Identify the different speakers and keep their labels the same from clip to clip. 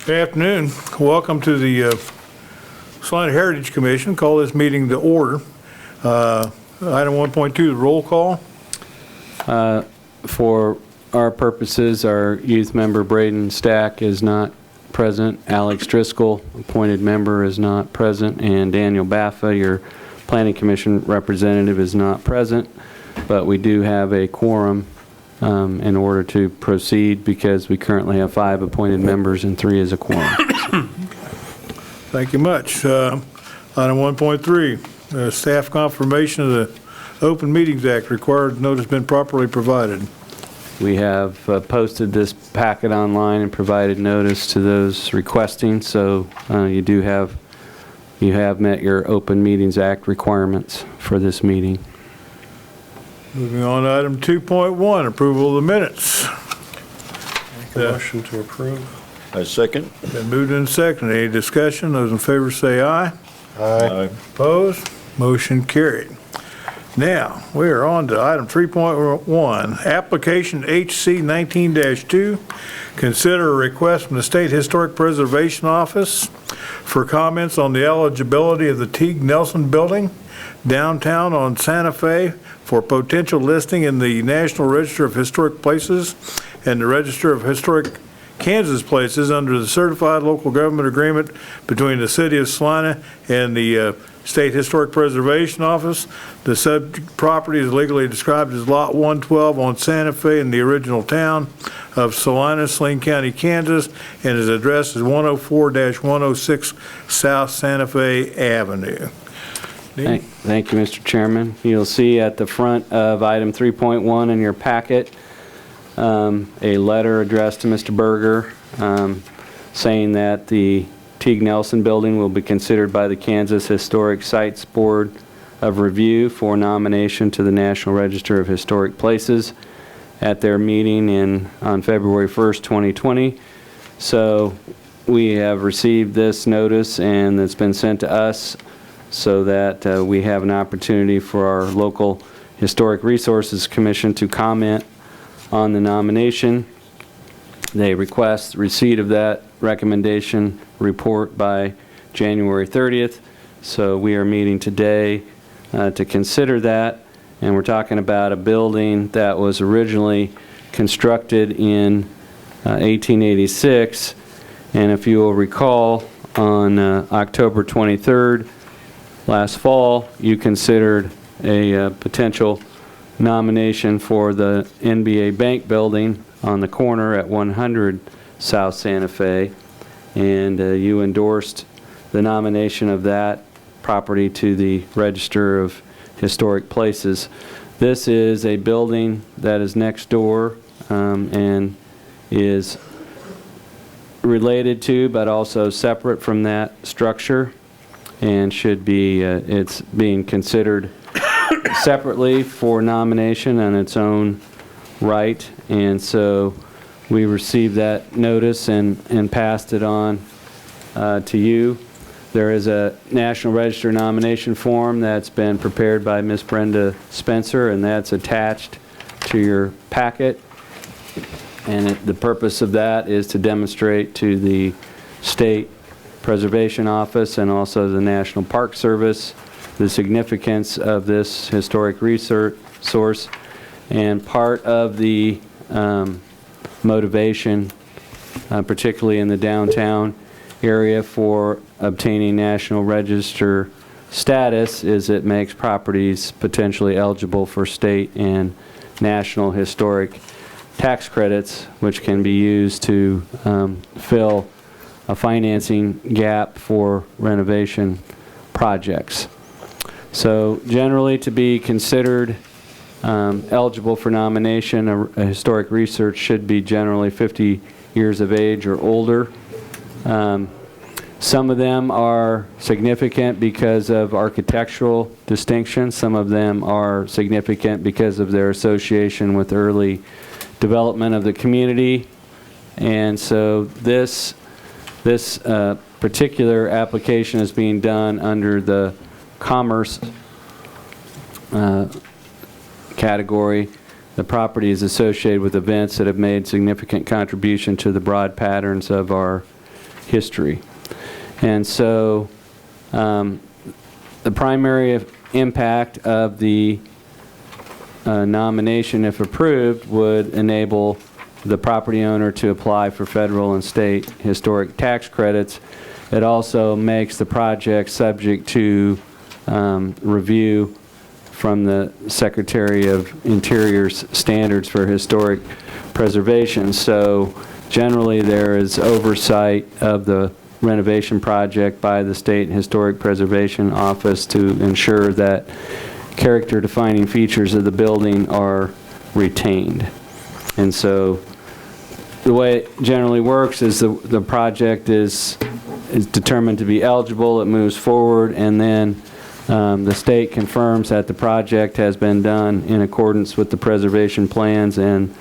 Speaker 1: Good afternoon. Welcome to the Salina Heritage Commission. Call this meeting to order. Item 1.2, the roll call.
Speaker 2: For our purposes, our youth member Braden Stack is not present. Alex Driscoll, appointed member, is not present. And Daniel Baffa, your Planning Commission representative, is not present. But we do have a quorum in order to proceed because we currently have 5 appointed members and 3 is a quorum.
Speaker 1: Thank you much. Item 1.3, staff confirmation of the Open Meetings Act. Required notice been properly provided.
Speaker 2: We have posted this packet online and provided notice to those requesting, so you have met your Open Meetings Act requirements for this meeting.
Speaker 1: Moving on to item 2.1, approval of the minutes.
Speaker 3: Make a motion to approve.
Speaker 4: I second.
Speaker 1: Been moved and seconded. Any discussion? Those in favor say aye.
Speaker 4: Aye.
Speaker 1: Opposed? Motion carried. Now, we are on to item 3.1, application HC 19-2. Consider a request from the State Historic Preservation Office for comments on the eligibility of the Teague-Nelson Building downtown on Santa Fe for potential listing in the National Register of Historic Places and the Register of Historic Kansas Places under the Certified Local Government Agreement between the City of Salina and the State Historic Preservation Office. The subject property is legally described as Lot 112 on Santa Fe in the original town of Salina, Saline County, Kansas, and is addressed as 104-106 South Santa Fe Avenue.
Speaker 2: Thank you, Mr. Chairman. You'll see at the front of item 3.1 in your packet a letter addressed to Mr. Berger saying that the Teague-Nelson Building will be considered by the Kansas Historic Sites Board of Review for nomination to the National Register of Historic Places at their meeting on February 1st, 2020. So we have received this notice and it's been sent to us so that we have an opportunity for our local Historic Resources Commission to comment on the nomination. They request receipt of that recommendation report by January 30th. So we are meeting today to consider that. And we're talking about a building that was originally constructed in 1886. And if you will recall, on October 23rd, last fall, you considered a potential nomination for the NBA Bank building on the corner at 100 South Santa Fe, and you endorsed the nomination of that property to the Register of Historic Places. This is a building that is next door and is related to but also separate from that structure, and should be, it's being considered separately for nomination on its own right. And so we received that notice and passed it on to you. There is a National Register nomination form that's been prepared by Miss Brenda Spencer, and that's attached to your packet. And the purpose of that is to demonstrate to the State Preservation Office and also the National Park Service the significance of this historic resource. And part of the motivation, particularly in the downtown area, for obtaining National Register status is it makes properties potentially eligible for state and national historic tax credits, which can be used to fill a financing gap for renovation projects. So generally, to be considered eligible for nomination, a historic research should be generally 50 years of age or older. Some of them are significant because of architectural distinction. Some of them are significant because of their association with early development of the community. And so this particular application is being done under the commerce category. The property is associated with events that have made significant contribution to the broad patterns of our history. And so the primary impact of the nomination, if approved, would enable the property owner to apply for federal and state historic tax credits. It also makes the project subject to review from the Secretary of Interior's standards for historic preservation. So generally there is oversight of the renovation project by the State Historic Preservation Office to ensure that character-defining features of the building are retained. And so the way it generally works is the project is determined to be eligible, it moves forward, and then the state confirms that the project has been done in accordance with the preservation plans, and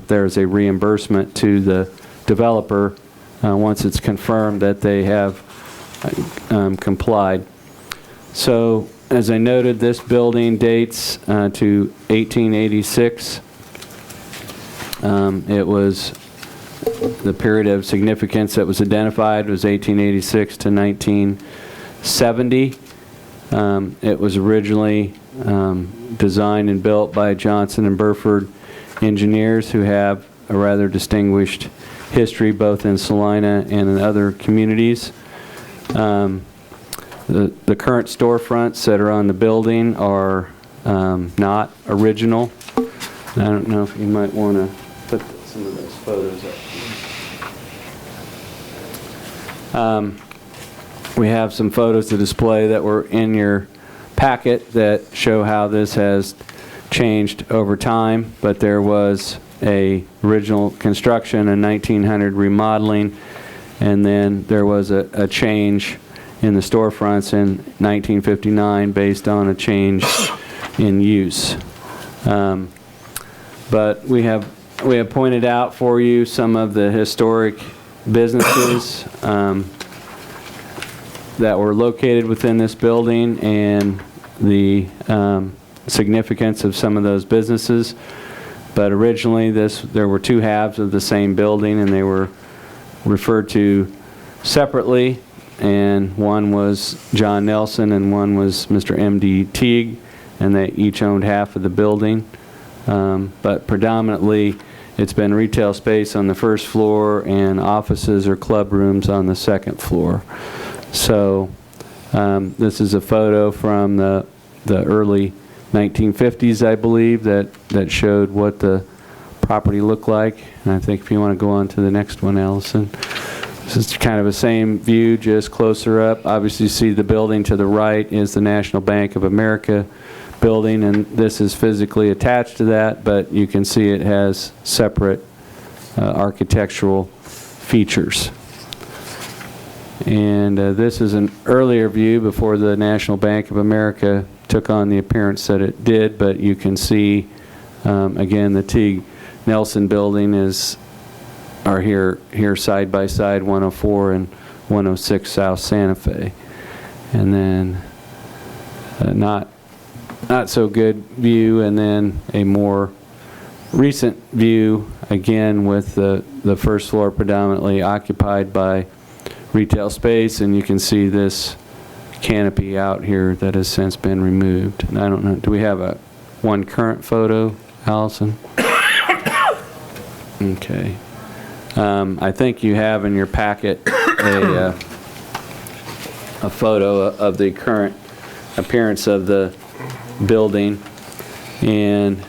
Speaker 2: there's a reimbursement to the developer once it's confirmed that they have complied. So, as I noted, this building dates to 1886. It was the period of significance that was identified was 1886 to 1970. It was originally designed and built by Johnson and Burford engineers who have a rather distinguished history both in Salina and in other communities. The current storefronts that are on the building are not original. I don't know if you might want to put some of those photos up. We have some photos to display that were in your packet that show how this has changed over time, but there was a original construction, a 1900 remodeling, and then there was a change in the storefronts in 1959 based on a change in use. But we have pointed out for you some of the historic businesses that were located within this building and the significance of some of those businesses. But originally there were two halves of the same building, and they were referred to separately, and one was John Nelson and one was Mr. M.D. Teague, and they each owned half of the building. But predominantly it's been retail space on the first floor and offices or club rooms on the second floor. So this is a photo from the early 1950s, I believe, that showed what the property looked like. And I think if you want to go on to the next one, Allison. This is kind of the same view, just closer up. Obviously you see the building to the right is the National Bank of America building, and this is physically attached to that, but you can see it has separate architectural features. And this is an earlier view before the National Bank of America took on the appearance that it did, but you can see again the Teague-Nelson Building are here side by side, 104 and 106 South Santa Fe. And then not so good view, and then a more recent view again with the first floor predominantly occupied by retail space, and you can see this canopy out here that has since been removed. And I don't know, do we have one current photo, Allison? Okay. I think you have in your packet a photo of the current appearance of the building, and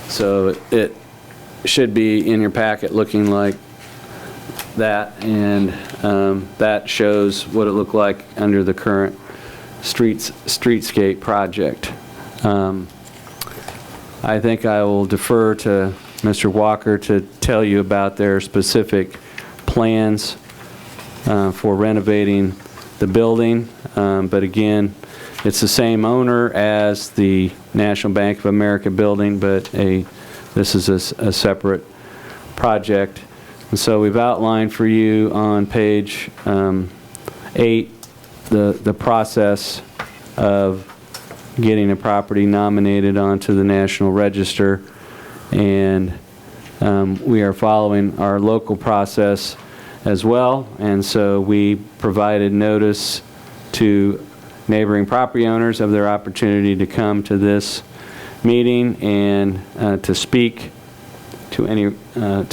Speaker 2: so it should be in your packet looking like that, and that shows what it looked like under the current streetscape project. I think I will defer to Mr. Walker to tell you about their specific plans for renovating the building, but again, it's the same owner as the National Bank of America building, but this is a separate project. And so we've outlined for you on page 8 the process of getting a property nominated onto the National Register, and we are following our local process as well, and so we provided notice to neighboring property owners of their opportunity to come to this meeting and to speak to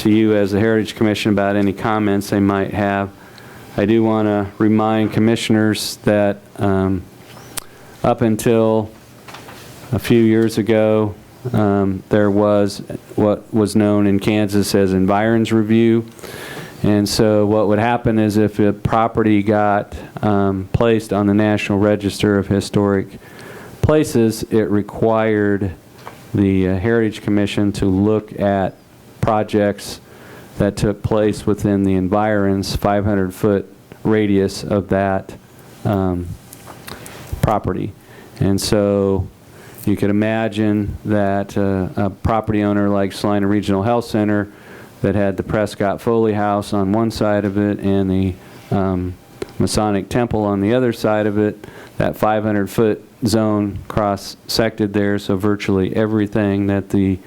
Speaker 2: you as the Heritage Commission about any comments they might have. I do want to remind commissioners that up until a few years ago, there was what was known in Kansas as environs review. And so what would happen is if a property got placed on the National Register of Historic Places, it required the Heritage Commission to look at projects that took place within the environs, 500-foot radius of that property. And so you could imagine that a property owner like Salina Regional Health Center that had the Prescott Foley House on one side of it and the Masonic Temple on the other side of it, that 500-foot zone cross-sected there, so virtually everything that the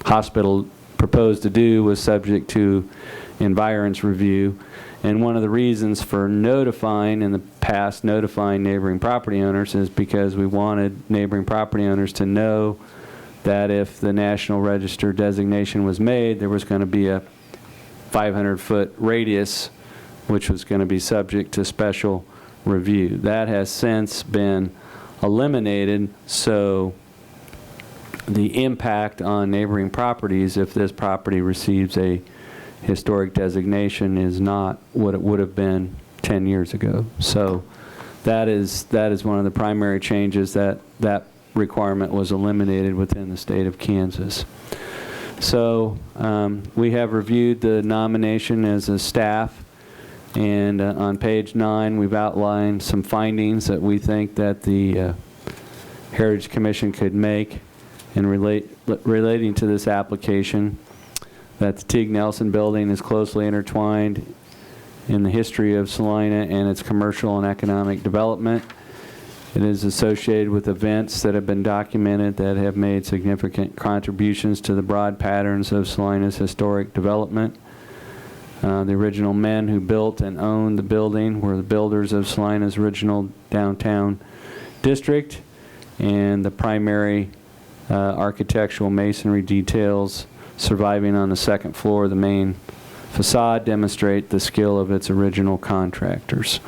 Speaker 2: hospital proposed to do was subject to environs review. And one of the reasons for notifying neighboring property owners is because we wanted neighboring property owners to know that if the National Register designation was made, there was going to be a 500-foot radius, which was going to be subject to special review. That has since been eliminated, so the impact on neighboring properties if this property receives a historic designation is not what it would have been 10 years ago. So that is one of the primary changes, that requirement was eliminated within the state of Kansas. So we have reviewed the nomination as a staff, and on page 9 we've outlined some findings that we think that the Heritage Commission could make in relating to this application. That the Teague-Nelson Building is closely intertwined in the history of Salina and its commercial and economic development. It is associated with events that have been documented that have made significant contributions to the broad patterns of Salina's historic development. The original men who built and owned the building were the builders of Salina's original downtown district, and the primary architectural masonry details surviving on the second floor of the main facade demonstrate the skill of its original contractors.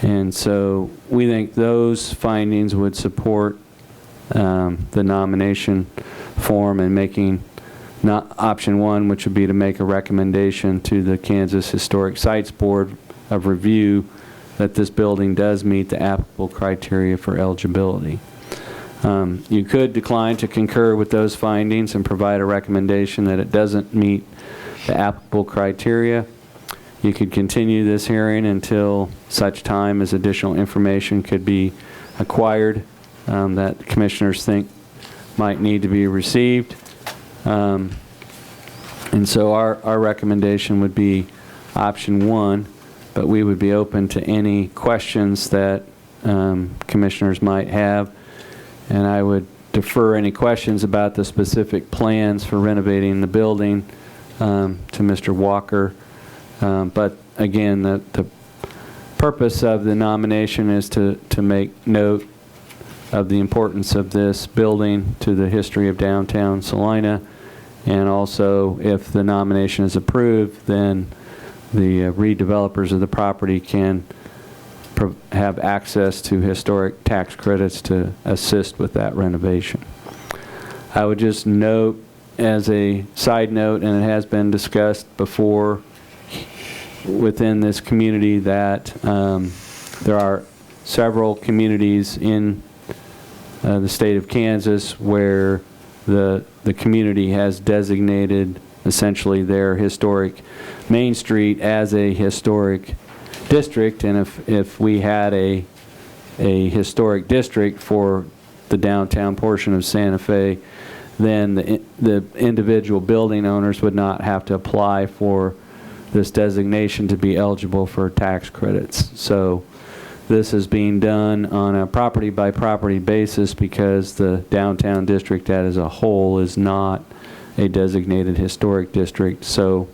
Speaker 2: And so we think those findings would support the nomination form and making option 1, which would be to make a recommendation to the Kansas Historic Sites Board of Review that this building does meet the applicable criteria for eligibility. You could decline to concur with those findings and provide a recommendation that it doesn't meet the applicable criteria. You could continue this hearing until such time as additional information could be acquired that the commissioners think might need to be received. And so our recommendation would be option 1, but we would be open to any questions that commissioners might have. And I would defer any questions about the specific plans for renovating the building to Mr. Walker. But again, the purpose of the nomination is to make note of the importance of this building to the history of downtown Salina. And also, if the nomination is approved, then the redevelopers of the property can have access to historic tax credits to assist with that renovation. I would just note as a side note, and it has been discussed before within this community, that there are several communities in the state of Kansas where the community has designated essentially their historic Main Street as a historic district, and if we had a historic district for the downtown portion of Santa Fe, then the individual building owners would not have to apply for this designation to be eligible for tax credits. So this is being done on a property by property basis because the downtown district as a whole is not a designated historic district. So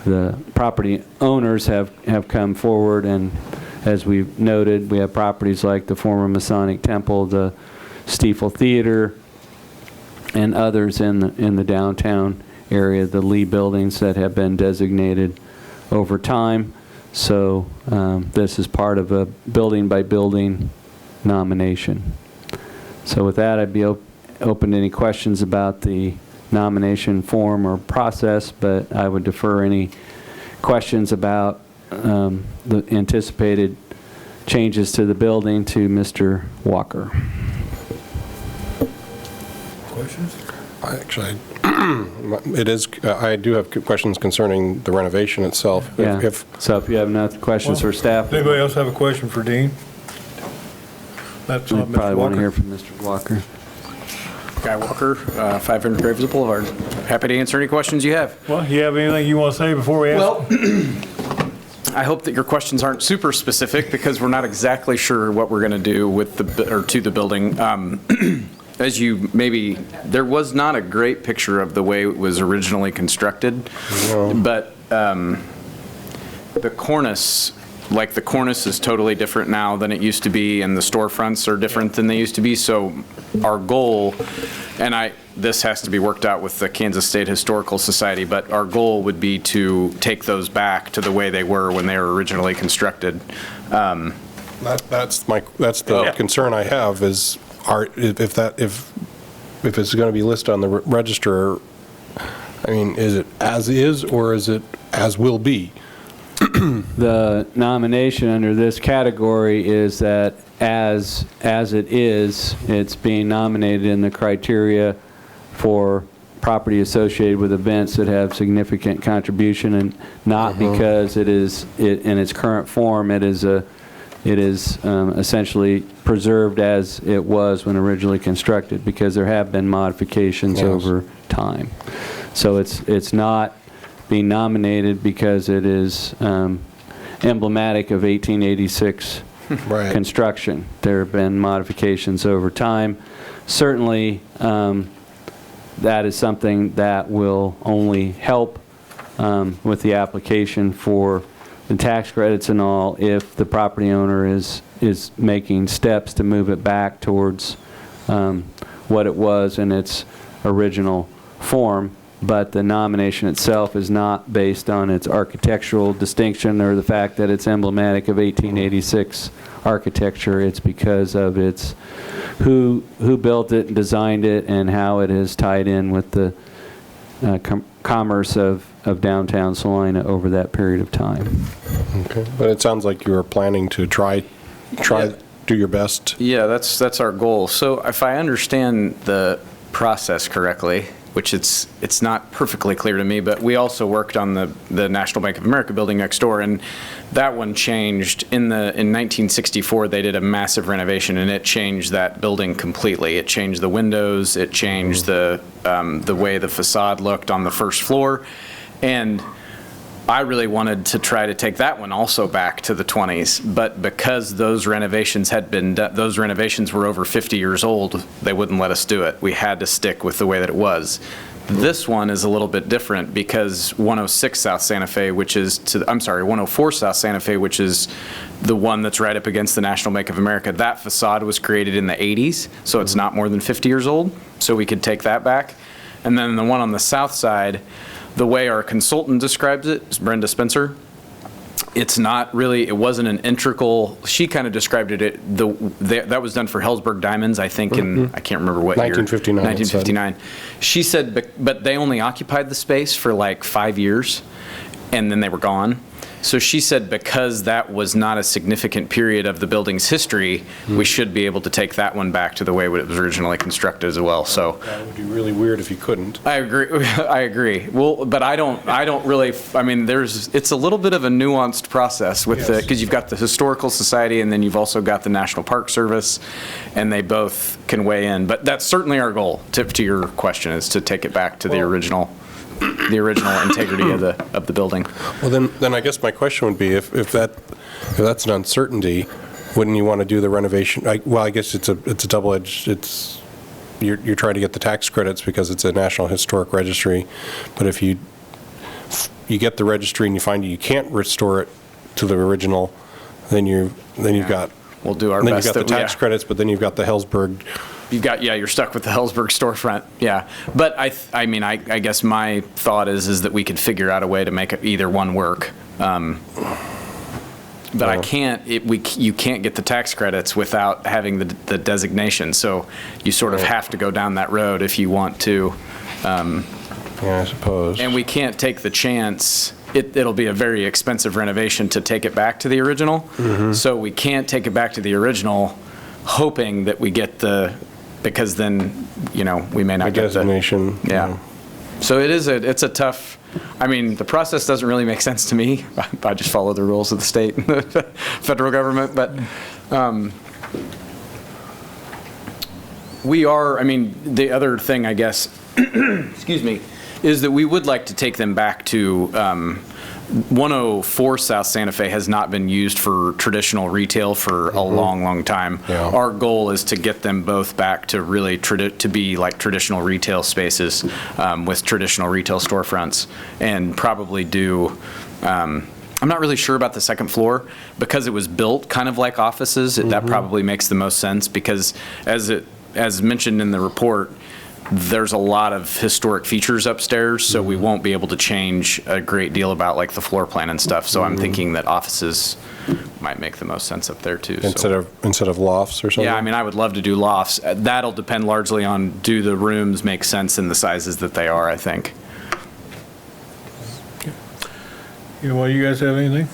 Speaker 2: the property owners have come forward, and as we've noted, we have properties like the former Masonic Temple, the Stiefel Theater, and others in the downtown area, the Lee buildings that have been designated over time. So this is part of a building-by-building nomination. So with that, I'd be open to any questions about the nomination form or process, but I would defer any questions about the anticipated changes to the building to Mr. Walker.
Speaker 1: Questions?
Speaker 3: Actually, I do have questions concerning the renovation itself.
Speaker 2: Yeah. So if you have no questions for staff,
Speaker 1: Does anybody else have a question for Dean? That's
Speaker 2: we
Speaker 1: not Mr.
Speaker 2: probably want to
Speaker 1: Walker.
Speaker 2: hear from Mr. Walker.
Speaker 4: Guy Walker, 500 Graves Boulevard. Happy to answer any questions you have.
Speaker 1: Well, you have anything you want to say before we ask?
Speaker 4: Well, I hope that your questions aren't super specific because we're not exactly sure what we're going to do with to the building. As you maybe, there was not a great picture of the way it was originally constructed, but the cornice, like the cornice is totally different now than it used to be, and the storefronts are different than they used to be. So our goal, and this has to be worked out with the Kansas State Historical Society, but our goal would be to take those back to the way they were when they were originally constructed.
Speaker 3: That's the concern I have is if it's going to be listed on the register, I mean, is it as is or is it as will be?
Speaker 2: The nomination under this category is that as it is, it's being nominated in the criteria for property associated with events that have significant contribution, and not because it is in its current form. It is essentially preserved as it was when originally constructed, because there have been modifications over time. So it's not being nominated because it is emblematic of 1886
Speaker 3: Right.
Speaker 2: construction. There have been modifications over time. Certainly, that is something that will only help with the application for the tax credits and all, if the property owner is making steps to move it back towards what it was in its original form. But the nomination itself is not based on its architectural distinction or the fact that it's emblematic of 1886 architecture. It's because of its who built it and designed it and how it has tied in with the commerce of downtown Salina over that period of time.
Speaker 3: Okay. But it sounds like you are planning to try do your best.
Speaker 4: Yeah, that's our goal. So if I understand the process correctly, which it's not perfectly clear to me, but we also worked on the National Bank of America building next door, and that one changed. In 1964, they did a massive renovation, and it changed that building completely. It changed the windows, it changed the way the facade looked on the first floor, and I really wanted to try to take that one also back to the 20s, but because those renovations had been done, those renovations were over 50 years old, they wouldn't let us do it. We had to stick with the way that it was. This one is a little bit different because 106 South Santa Fe, 104 South Santa Fe, which is the one that's right up against the National Bank of America, that facade was created in the 80s, so it's not more than 50 years old, so we could take that back. And then the one on the south side, the way our consultant describes it, is Brenda Spencer, it's not really, it wasn't an integral, she kind of described it, that was done for Hellsberg Diamonds, I think, in, I can't remember what year.
Speaker 3: 1959.
Speaker 4: 1959. She said, but they only occupied the space for like 5 years, and then they were gone. So she said because that was not a significant period of the building's history, we should be able to take that one back to the way it was originally constructed as well. So
Speaker 3: That would be really weird if you couldn't.
Speaker 4: I agree. I agree. Well, but I don't really, I mean, it's a little bit of a nuanced process with because you've got the Historical Society and then you've also got the National Park Service, and they both can weigh in. But that's certainly our goal, to your question, is to take it back to the original integrity of the building.
Speaker 3: Well, then I guess my question would be, if that's an uncertainty, wouldn't you want to do the renovation? I guess it's a double-edged. you're trying to get the tax credits because it's a National Historic Registry, but if you get the registry and you find you can't restore it to the original, then you've got...
Speaker 4: We'll do our
Speaker 3: then
Speaker 4: best.
Speaker 3: you've got the
Speaker 4: that-
Speaker 3: tax
Speaker 4: yeah.
Speaker 3: credits, but then you've got the Hellsberg.
Speaker 4: You're stuck with the Hellsberg storefront, yeah. But I mean, I guess my thought is that we could figure out a way to make either one work. But I can't, you can't get the tax credits without having the designation, so you sort of have to go down that road if you want to.
Speaker 3: Yeah, I suppose.
Speaker 4: And we can't take the chance, it'll be a very expensive renovation to take it back to the original. So we can't take it back to the original hoping that we get because then, we may not
Speaker 3: The
Speaker 4: get
Speaker 3: designation.
Speaker 4: Yeah. So it's a tough, I mean, the process doesn't really make sense to me. I just follow the rules of the state and the federal government, but the other thing, I guess, excuse me, is that we would like to take them back to 104 South Santa Fe has not been used for traditional retail for a long, long time.
Speaker 3: Yeah.
Speaker 4: Our goal is to get them both back to really to be like traditional retail spaces with traditional retail storefronts, and probably do, I'm not really sure about the second floor because it was built kind of like offices. That probably makes the most sense because as mentioned in the report, there's a lot of historic features upstairs, so we won't be able to change a great deal about like the floor plan and stuff. So I'm thinking that offices might make the most sense up there too.
Speaker 3: Instead of lofts or something?
Speaker 4: Yeah, I mean, I would love to do lofts. That'll depend largely on do the rooms make sense in the sizes that they are, I think.
Speaker 1: Well, you guys have anything?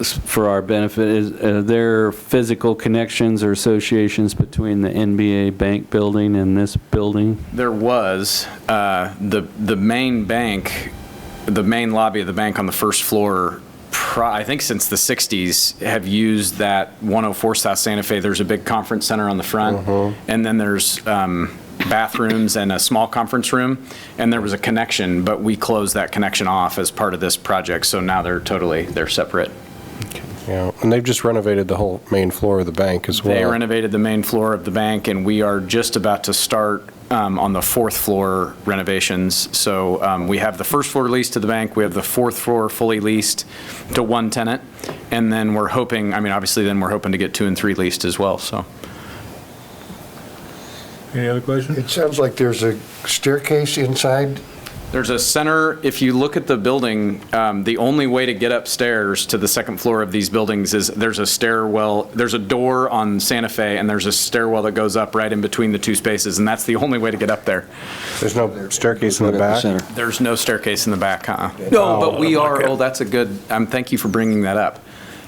Speaker 2: For our benefit, are there physical connections or associations between the NBA bank building and this building?
Speaker 4: There was the main bank, the main lobby of the bank on the first floor. I think since the 60s have used that 104 South Santa Fe. There's a big conference center on the front, and then there's bathrooms and a small conference room, and there was a connection, but we closed that connection off as part of this project. So now they're separate.
Speaker 3: Yeah, and they've just renovated the whole main floor of the bank as well.
Speaker 4: They renovated the main floor of the bank, and we are just about to start on the fourth floor renovations. So we have the first floor leased to the bank. We have the fourth floor fully leased to one tenant. And then we're hoping, obviously then we're hoping to get 2 and 3 leased as well, so.
Speaker 1: Any other questions?
Speaker 5: It sounds like there's a staircase inside.
Speaker 4: There's a center, if you look at the building, the only way to get upstairs to the second floor of these buildings is there's a stairwell, there's a door on Santa Fe, and there's a stairwell that goes up right in between the 2 spaces, and that's the only way to get up there.
Speaker 3: There's no staircase in the back?
Speaker 4: There's no staircase in the back, No, but we are, that's a good, thank you for bringing that up.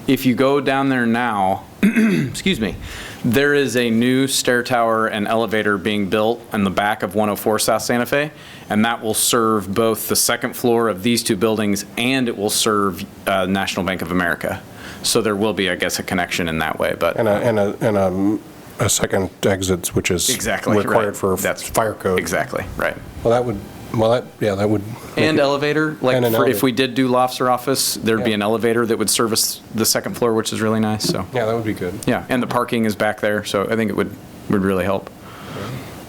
Speaker 4: If you go down there now, excuse me, there is a new stair tower and elevator being built in the back of 104 South Santa Fe, and that will serve both the second floor of these 2 buildings, and it will serve National Bank of America. So there will be, I guess, a connection in that way, but.
Speaker 3: And a second exit, which is
Speaker 4: exactly
Speaker 3: required
Speaker 4: right.
Speaker 3: for
Speaker 4: That's
Speaker 3: fire code.
Speaker 4: Exactly, right.
Speaker 3: That would.
Speaker 4: And elevator, like
Speaker 3: And an
Speaker 4: if
Speaker 3: elevator.
Speaker 4: we did do lofts or office, there'd be
Speaker 3: Yeah.
Speaker 4: an elevator that would service the second floor, which is really nice, so.
Speaker 3: Yeah, that would be good.
Speaker 4: Yeah, and the parking is back there, so I think it would really help.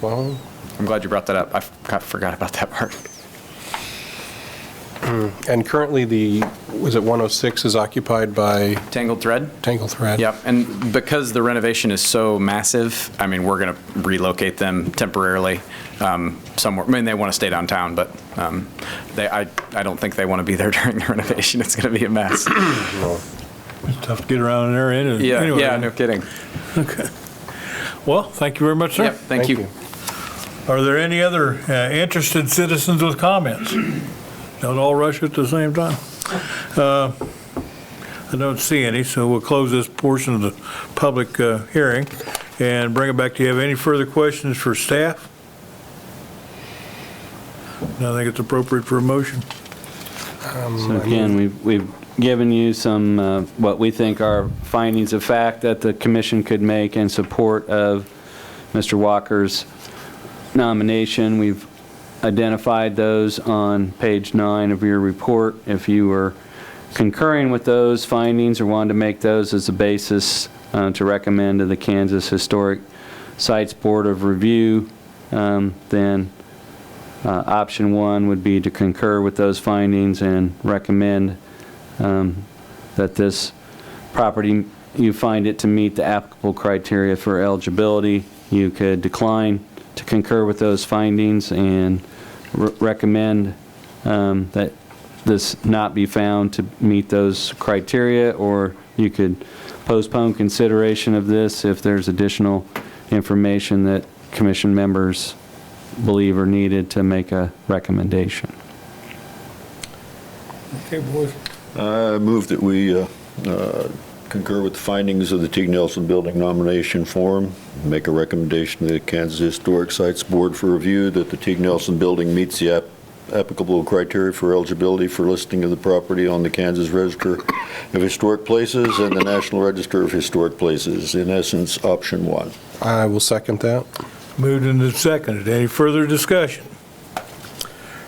Speaker 3: Well,
Speaker 4: I'm glad you brought that up. I forgot about that part.
Speaker 3: and currently was it 106 is occupied by
Speaker 4: Tangled Thread?
Speaker 3: Tangle Thread?
Speaker 4: Yep, and because the renovation is so massive, we're going to relocate them temporarily somewhere. They want to stay downtown, but I don't think they want to be there during the renovation. It's going to be a mess.
Speaker 1: It's tough to get around in there anyway.
Speaker 4: Yeah, no kidding.
Speaker 1: Okay. Well, thank you very much, sir.
Speaker 4: Yep, thank you.
Speaker 1: Are there any other interested citizens with comments? Don't all rush at the same time. I don't see any, so we'll close this portion of the public hearing and bring it back to you. Have any further questions for staff? No, I think it's appropriate for a motion.
Speaker 2: So again, we've given you some, what we think are findings of fact that the commission could make in support of Mr. Walker's nomination. We've identified those on page 9 of your report. If you were concurring with those findings or wanted to make those as a basis to recommend to the Kansas Historic Sites Board of Review, then option 1 would be to concur with those findings and recommend that this property, you find it to meet the applicable criteria for eligibility. You could decline to concur with those findings and recommend that this not be found to meet those criteria, or you could postpone consideration of this if there's additional information that commission members believe are needed to make a recommendation.
Speaker 1: Okay, boys.
Speaker 6: I move that we concur with the findings of the Teague-Nelson Building nomination form, make a recommendation to the Kansas Historic Sites Board for review that the Teague-Nelson Building meets the applicable criteria for eligibility for listing of the property on the Kansas Register of Historic Places and the National Register of Historic Places, in essence, option 1.
Speaker 3: I will second that.
Speaker 1: Moved and seconded. Any further discussion?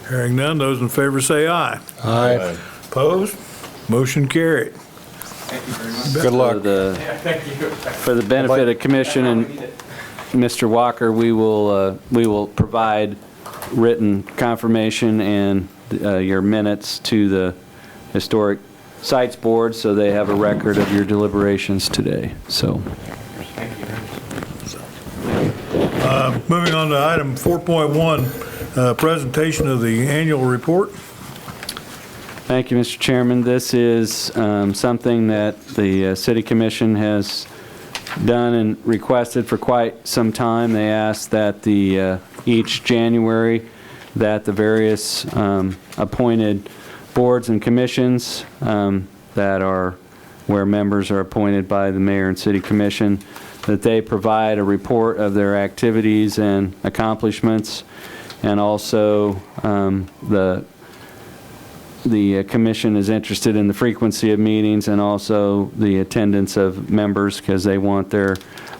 Speaker 1: Hearing none, those in favor say aye.
Speaker 3: Aye.
Speaker 1: Opposed? Motion carried.
Speaker 3: Good luck.
Speaker 2: For the benefit of commission and Mr. Walker, we will provide written confirmation and your minutes to the Historic Sites Board, so they have a record of your deliberations today. So,
Speaker 1: Moving on to item 4.1, presentation of the annual report.
Speaker 2: thank you, Mr. Chairman. This is something that the City Commission has done and requested for quite some time. They asked that each January that the various appointed boards and commissions that are where members are appointed by the mayor and city commission, that they provide a report of their activities and accomplishments, and also the commission is interested in the frequency of meetings and also the attendance of members, because they want their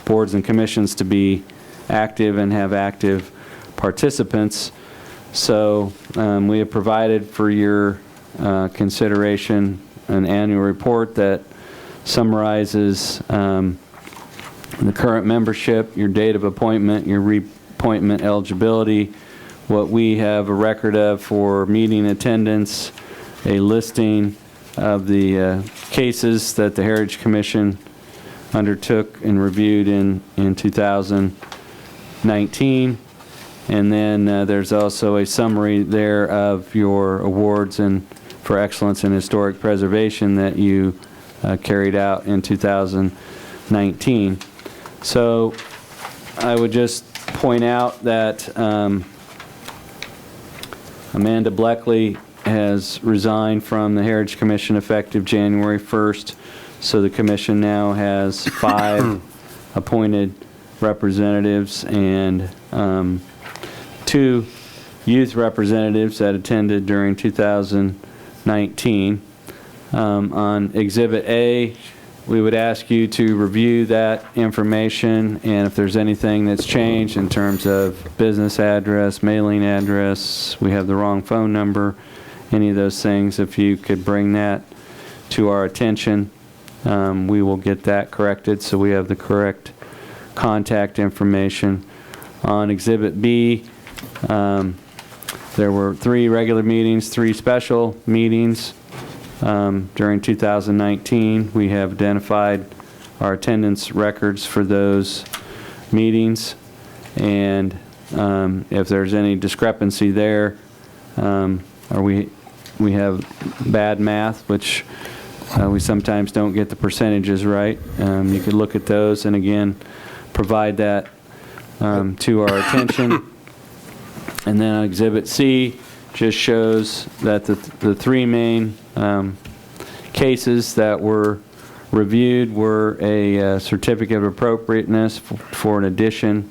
Speaker 2: boards and commissions to be active and have active participants. So we have provided for your consideration an annual report that summarizes the current membership, your date of appointment, your reappointment eligibility, what we have a record of for meeting attendance, a listing of the cases that the Heritage Commission undertook and reviewed in 2019. And then there's also a summary there of your awards and for excellence in historic preservation that you carried out in 2019. So I would just point out that Amanda Bleckley has resigned from the Heritage Commission effective January 1st. So the commission now has 5 appointed representatives and 2 youth representatives that attended during 2019. On Exhibit A, we would ask you to review that information, and if there's anything that's changed in terms of business address, mailing address, we have the wrong phone number, any of those things, if you could bring that to our attention, we will get that corrected so we have the correct contact information. On Exhibit B, there were 3 regular meetings, 3 special meetings during 2019. We have identified our attendance records for those meetings, and if there's any discrepancy there, or we have bad math, which we sometimes don't get the percentages right, you could look at those and again provide that to our attention. And then on Exhibit C just shows that the 3 main cases that were reviewed were a certificate of appropriateness for an addition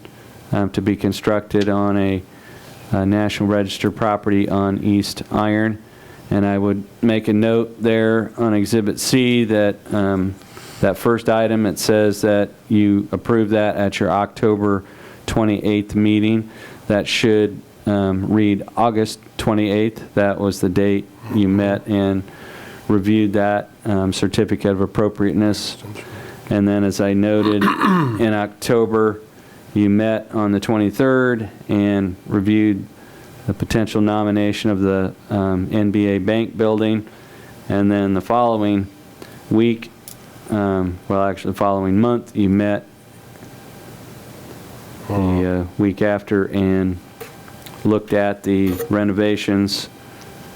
Speaker 2: to be constructed on a National Register property on East Iron. And I would make a note there on Exhibit C that that first item, it says that you approved that at your October 28th meeting. That should read August 28th. That was the date you met and reviewed that certificate of appropriateness. And then, as I noted, in October, you met on the 23rd and reviewed the potential nomination of the NBA Bank Building. And then the following week, actually the following month, you met the week after and looked at the renovations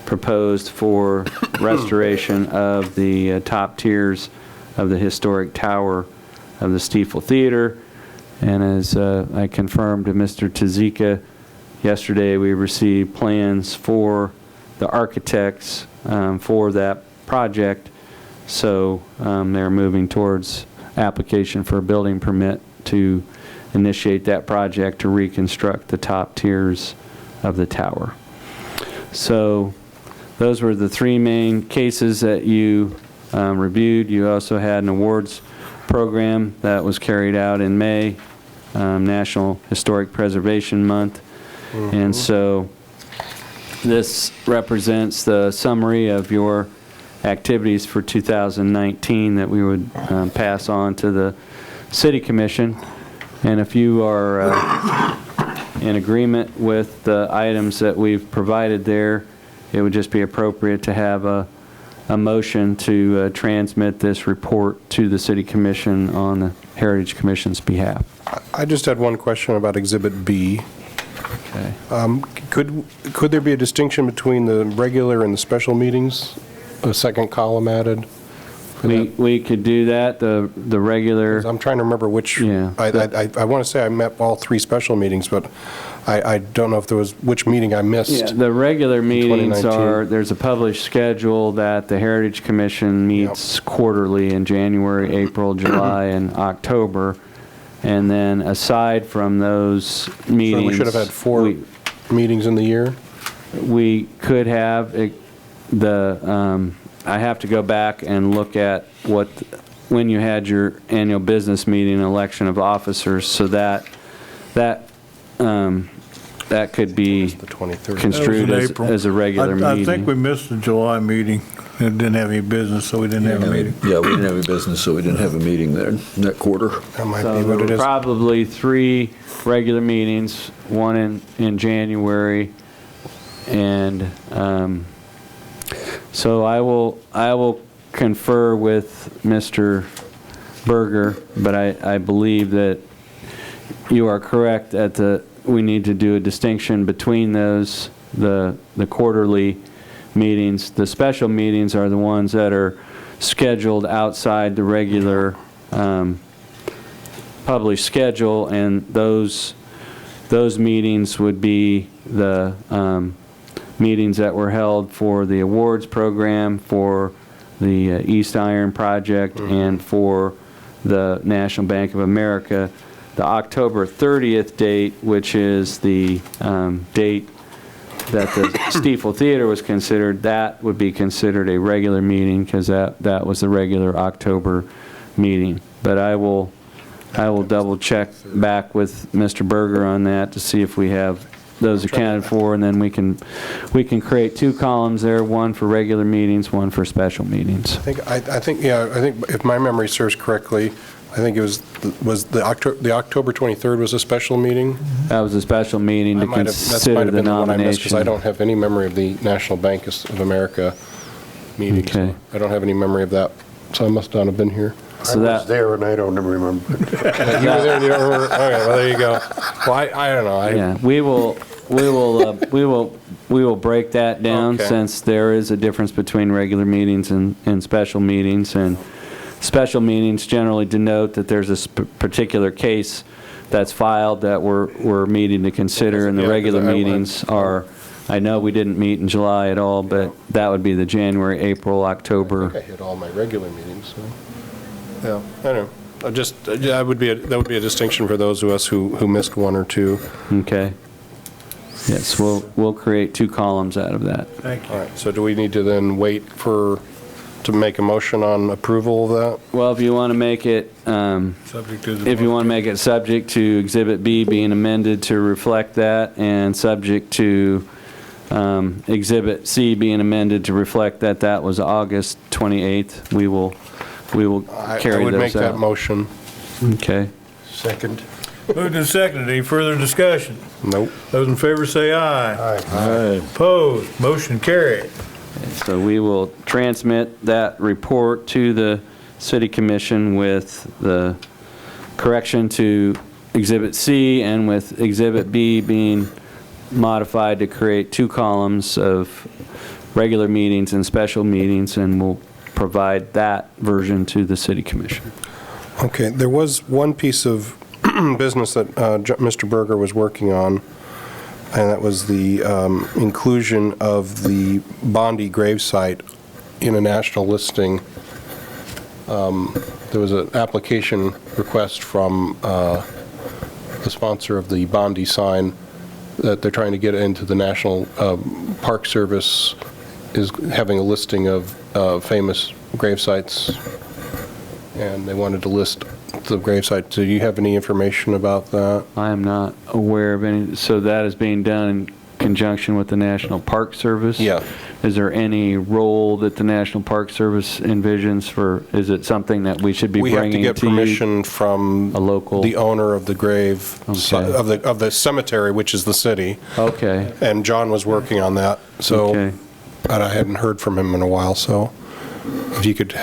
Speaker 2: proposed for restoration of the top tiers of the historic tower of the Stiefel Theater. And as I confirmed to Mr. Tazika yesterday, we received plans for the architects for that project. So they're moving towards application for a building permit to initiate that project to reconstruct the top tiers of the tower. So those were the three main cases that you reviewed. You also had an awards program that was carried out in May, National Historic Preservation Month. And so this represents the summary of your activities for 2019 that we would pass on to the City Commission. And if you are in agreement with the items that we've provided there, it would just be appropriate to have a motion to transmit this report to the City Commission on the Heritage Commission's behalf.
Speaker 3: I just had one question about Exhibit B.
Speaker 2: Okay.
Speaker 3: Could there be a distinction between the regular and the special meetings? A second column added?
Speaker 2: We could do that. The regular.
Speaker 3: I'm trying to remember which.
Speaker 2: Yeah.
Speaker 3: I want to say I met all three special meetings, but I don't know if there was which meeting I missed.
Speaker 2: Yeah, the regular meetings
Speaker 3: 2019.
Speaker 2: there's a published schedule that the Heritage Commission meets quarterly in January, April, July, and October. And then aside from those meetings.
Speaker 3: So we should have had four meetings in the year?
Speaker 2: We could have I have to go back and look at when you had your annual business meeting, election of officers, so that could be
Speaker 3: The 23rd.
Speaker 2: construed
Speaker 1: That was in April.
Speaker 2: as a regular meeting.
Speaker 1: I think we missed the July meeting. It didn't have any business, so we didn't have a meeting.
Speaker 6: Yeah, we didn't have any business, so we didn't have a meeting there that quarter.
Speaker 3: That might
Speaker 2: So
Speaker 3: be
Speaker 2: there
Speaker 3: what it
Speaker 2: were
Speaker 3: is.
Speaker 2: probably 3 regular meetings, one in January, and so I will confer with Mr. Berger, but I believe that you are correct that we need to do a distinction between those, the quarterly meetings. The special meetings are the ones that are scheduled outside the regular published schedule, and those meetings would be the meetings that were held for the awards program, for the East Iron project, and for the National Bank of America. The October 30th date, which is the date that the Stiefel Theater was considered, that would be considered a regular meeting because that was the regular October meeting. But I will double check back with Mr. Berger on that to see if we have those accounted for, and then we can create 2 columns there, one for regular meetings, one for special meetings.
Speaker 3: I think if my memory serves correctly, I think it was the October 23rd was a special meeting.
Speaker 2: That was a special meeting to
Speaker 3: That might
Speaker 2: consider
Speaker 3: have
Speaker 2: the
Speaker 3: been the one I missed because I
Speaker 2: nomination.
Speaker 3: don't have any memory of the National Bank of America meeting. so
Speaker 2: Okay.
Speaker 3: I don't have any memory of that, so I must not have been here.
Speaker 2: So
Speaker 5: I
Speaker 2: that-
Speaker 5: was there and I don't remember.
Speaker 3: You were there and you don't remember? Okay, well, there you go. Well, I don't know.
Speaker 2: Yeah, we will break that down
Speaker 3: Okay.
Speaker 2: since there is a difference between regular meetings and special meetings. And special meetings generally denote that there's a particular case that's filed that we're meeting to consider, and the
Speaker 3: Yeah, 'cause
Speaker 2: regular
Speaker 3: I went-
Speaker 2: meetings are, I know we didn't meet in July at all, but that would be the January, April,
Speaker 3: I
Speaker 2: October.
Speaker 3: think I hit all my regular meetings, so. Yeah, I know. That would be a distinction for those of us who missed one or two.
Speaker 2: Okay. Yes, we'll create 2 columns out of that.
Speaker 1: Thank you.
Speaker 3: All right, so do we need to then wait to make a motion on approval of that?
Speaker 2: Well, if you want to make it,
Speaker 1: Subject to the.
Speaker 2: if you want to make it subject to Exhibit B being amended to reflect that, and subject to Exhibit C being amended to reflect that that was August 28th, we will
Speaker 3: I
Speaker 2: carry
Speaker 3: would make
Speaker 2: those
Speaker 3: that
Speaker 2: out.
Speaker 3: motion.
Speaker 2: Okay.
Speaker 5: Second.
Speaker 1: Moved and seconded. Any further discussion?
Speaker 3: Nope.
Speaker 1: Those in favor say aye. Opposed? Motion carried.
Speaker 2: So we will transmit that report to the city commission with the correction to Exhibit C and with Exhibit B being modified to create 2 columns of regular meetings and special meetings, and we'll provide that version to the city commission.
Speaker 3: Okay, there was one piece of business that Mr. Berger was working on, and that was the inclusion of the Bondi gravesite in a national listing. There was an application request from the sponsor of the Bondi sign that they're trying to get into the National Park Service is having a listing of famous gravesites, and they wanted to list the gravesite. Do you have any information about that?
Speaker 2: I am not aware of any, so that is being done in conjunction with the National Park Service?
Speaker 3: Yeah.
Speaker 2: Is there any role that the National Park Service envisions for, is it something that we should be
Speaker 3: We have to
Speaker 2: bringing to you?
Speaker 3: get permission from
Speaker 2: A local-
Speaker 3: the owner of the grave,
Speaker 2: Okay.
Speaker 3: of the cemetery, which is the city.
Speaker 2: Okay,
Speaker 3: And John was working on that, so,
Speaker 2: okay.
Speaker 3: but I hadn't heard from him in a while, so if you could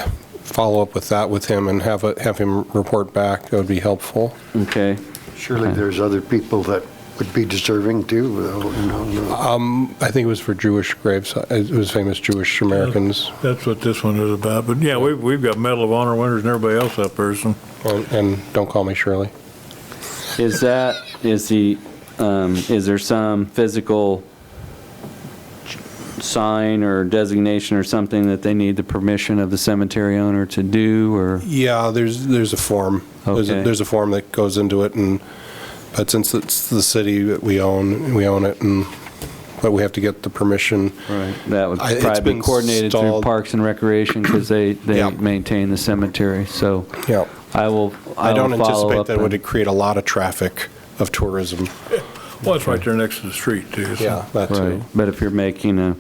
Speaker 3: follow up with that with him and have him report back, that would be helpful.
Speaker 2: Okay.
Speaker 5: Surely there's other people that would be deserving too, though, no.
Speaker 3: I think it was for Jewish graves, it was famous Jewish Americans,
Speaker 1: That's what this one is about. But yeah, we've got Medal of Honor winners and everybody else up there, so.
Speaker 3: and don't call me Shirley.
Speaker 2: Is there some physical sign or designation or something that they need the permission of the cemetery owner to do, or?
Speaker 3: Yeah, there's a form.
Speaker 2: Okay.
Speaker 3: There's a form that goes into it, but since it's the city that we own it, but we have to get the permission.
Speaker 2: Right. That would
Speaker 3: It's
Speaker 2: probably be
Speaker 3: been
Speaker 2: coordinated through
Speaker 3: stalled.
Speaker 2: Parks and Recreation, because they
Speaker 3: Yeah.
Speaker 2: maintain the cemetery, so
Speaker 3: Yeah.
Speaker 2: I will
Speaker 3: I don't
Speaker 2: follow
Speaker 3: anticipate
Speaker 2: up
Speaker 3: that it
Speaker 2: and-
Speaker 3: would create a lot of traffic of tourism.
Speaker 1: Well, it's right there next to the street, too. so.
Speaker 3: Yeah, that
Speaker 2: Right,
Speaker 3: too.
Speaker 2: but if you're making an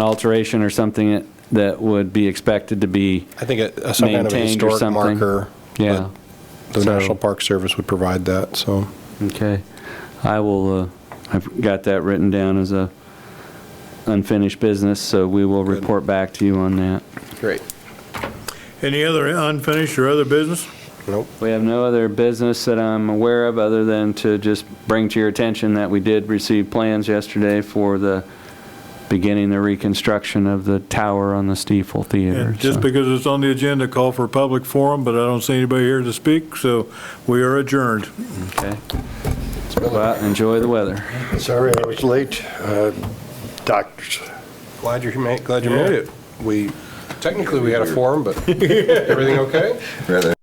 Speaker 2: alteration or something that would be expected to be,
Speaker 3: I think some kind of a
Speaker 2: Maintained or
Speaker 3: historic
Speaker 2: something.
Speaker 3: marker.
Speaker 2: yeah,
Speaker 3: The
Speaker 2: So-
Speaker 3: National Park Service would provide that, so.
Speaker 2: okay. I will, I've got that written down as a unfinished business, so we will
Speaker 3: Good.
Speaker 2: report back to you on that.
Speaker 3: Great.
Speaker 1: Any other unfinished or other business?
Speaker 3: Nope.
Speaker 2: We have no other business that I'm aware of, other than to just bring to your attention that we did receive plans yesterday for beginning the reconstruction of the tower on the Stiefel Theater.
Speaker 1: And just
Speaker 2: so.
Speaker 1: because it's on the agenda, call for a public forum, but I don't see anybody here to speak, so we are adjourned.
Speaker 2: Okay. Go out and enjoy the weather.
Speaker 5: Sorry I was late. Doctors.
Speaker 3: Glad you made it. Technically, we had a forum, but everything okay?
Speaker 7: Rather